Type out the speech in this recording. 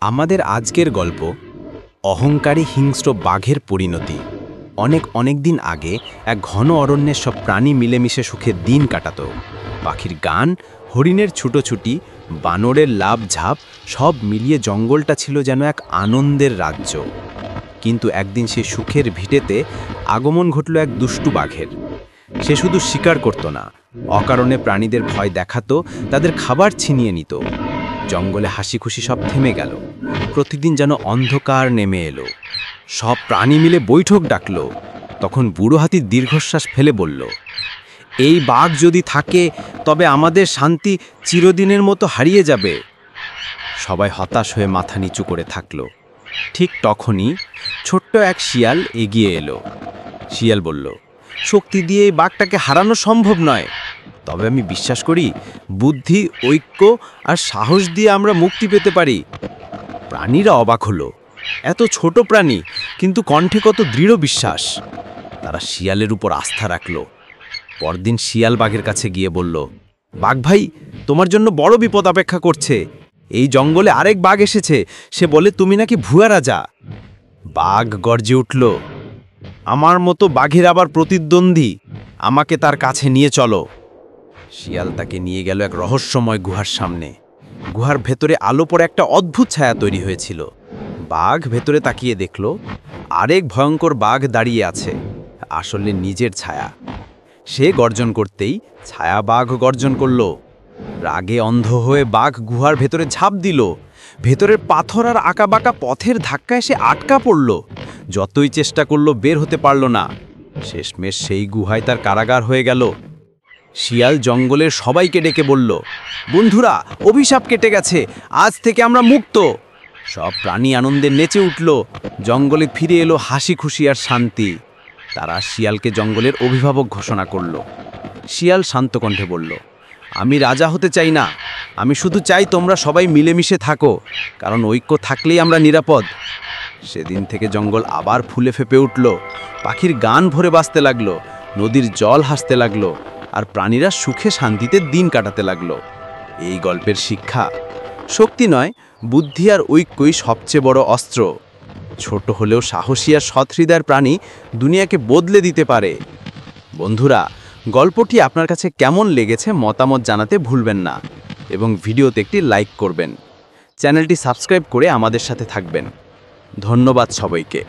আমাদের আজকের গল্প অহংকারী হিংস্র বাঘের পরিণতি। অনেক দিন আগে এক ঘন অরণ্যের সব প্রাণী মিলেমিশে সুখের দিন কাটাত। পাখির গান, হরিণের ছুটোছুটি, বানরের লাভ ঝাঁপ, সব মিলিয়ে জঙ্গলটা ছিল যেন এক আনন্দের রাজ্য। কিন্তু একদিন সে সুখের ভিটেতে আগমন ঘটল এক দুষ্টু বাঘের। সে শুধু শিকার করত না, অকারণে প্রাণীদের ভয় দেখাতো, তাদের খাবার ছিনিয়ে নিত। জঙ্গলে হাসি খুশি সব থেমে গেল। প্রতিদিন যেন অন্ধকার নেমে এলো। সব প্রাণী মিলে বৈঠক ডাকল। তখন বুড়ো হাতি দীর্ঘশ্বাস ফেলে বলল, এই বাঘ যদি থাকে তবে আমাদের শান্তি চিরদিনের মতো হারিয়ে যাবে। সবাই হতাশ হয়ে মাথা নিচু করে থাকল। ঠিক তখনই ছোট্ট এক শিয়াল এগিয়ে এলো। শিয়াল বলল, শক্তি দিয়ে এই বাঘটাকে হারানো সম্ভব নয়, তবে আমি বিশ্বাস করি বুদ্ধি, ঐক্য আর সাহস দিয়ে আমরা মুক্তি পেতে পারি। প্রাণীরা অবাক হলো। এত ছোট প্রাণী, কিন্তু কণ্ঠে কত দৃঢ় বিশ্বাস। তারা শিয়ালের উপর আস্থা রাখল। পরদিন শিয়াল বাঘের কাছে গিয়ে বলল, বাঘ ভাই, তোমার জন্য বড় বিপদ অপেক্ষা করছে। এই জঙ্গলে আরেক বাঘ এসেছে, সে বলে তুমি নাকি ভুয়া রাজা। বাঘ গর্জে উঠল, আমার মতো বাঘের আবার প্রতিদ্বন্দ্বী, আমাকে তার কাছে নিয়ে চলো। শিয়াল তাকে নিয়ে গেল এক রহস্যময় গুহার সামনে। গুহার ভেতরে আলো পড়ে একটা অদ্ভুত ছায়া তৈরি হয়েছিল। বাঘ ভেতরে তাকিয়ে দেখল আরেক ভয়ঙ্কর বাঘ দাঁড়িয়ে আছে, আসলে নিজের ছায়া। সে গর্জন করতেই ছায়া বাঘ গর্জন করল। রাগে অন্ধ হয়ে বাঘ গুহার ভেতরে ঝাঁপ দিল। ভেতরের পাথর আর আঁকাবাঁকা পথের ধাক্কায় সে আটকা পড়ল। যতই চেষ্টা করল বের হতে পারল না। শেষমেশ সেই গুহায় তার কারাগার হয়ে গেল। শিয়াল জঙ্গলের সবাইকে ডেকে বলল, বন্ধুরা, অভিশাপ কেটে গেছে, আজ থেকে আমরা মুক্ত। সব প্রাণী আনন্দে নেচে উঠল। জঙ্গলে ফিরে এলো হাসি খুশি আর শান্তি। তারা শিয়ালকে জঙ্গলের অভিভাবক ঘোষণা করল। শিয়াল শান্ত কণ্ঠে বলল, আমি রাজা হতে চাই না, আমি শুধু চাই তোমরা সবাই মিলেমিশে থাকো, কারণ ঐক্য থাকলেই আমরা নিরাপদ। সেদিন থেকে জঙ্গল আবার ফুলে ফেপে উঠল। পাখির গান ভরে বাজতে লাগলো, নদীর জল হাসতে লাগলো, আর প্রাণীরা সুখে শান্তিতে দিন কাটাতে লাগলো। এই গল্পের শিক্ষা, শক্তি নয়, বুদ্ধি আর ঐক্যই সবচেয়ে বড় অস্ত্র। ছোট হলেও সাহসী আর সৎহৃদয়ের প্রাণী দুনিয়াকে বদলে দিতে পারে। বন্ধুরা, গল্পটি আপনার কাছে কেমন লেগেছে মতামত জানাতে ভুলবেন না, এবং ভিডিওতে একটি লাইক করবেন। চ্যানেলটি সাবস্ক্রাইব করে আমাদের সাথে থাকবেন। ধন্যবাদ সবাইকে।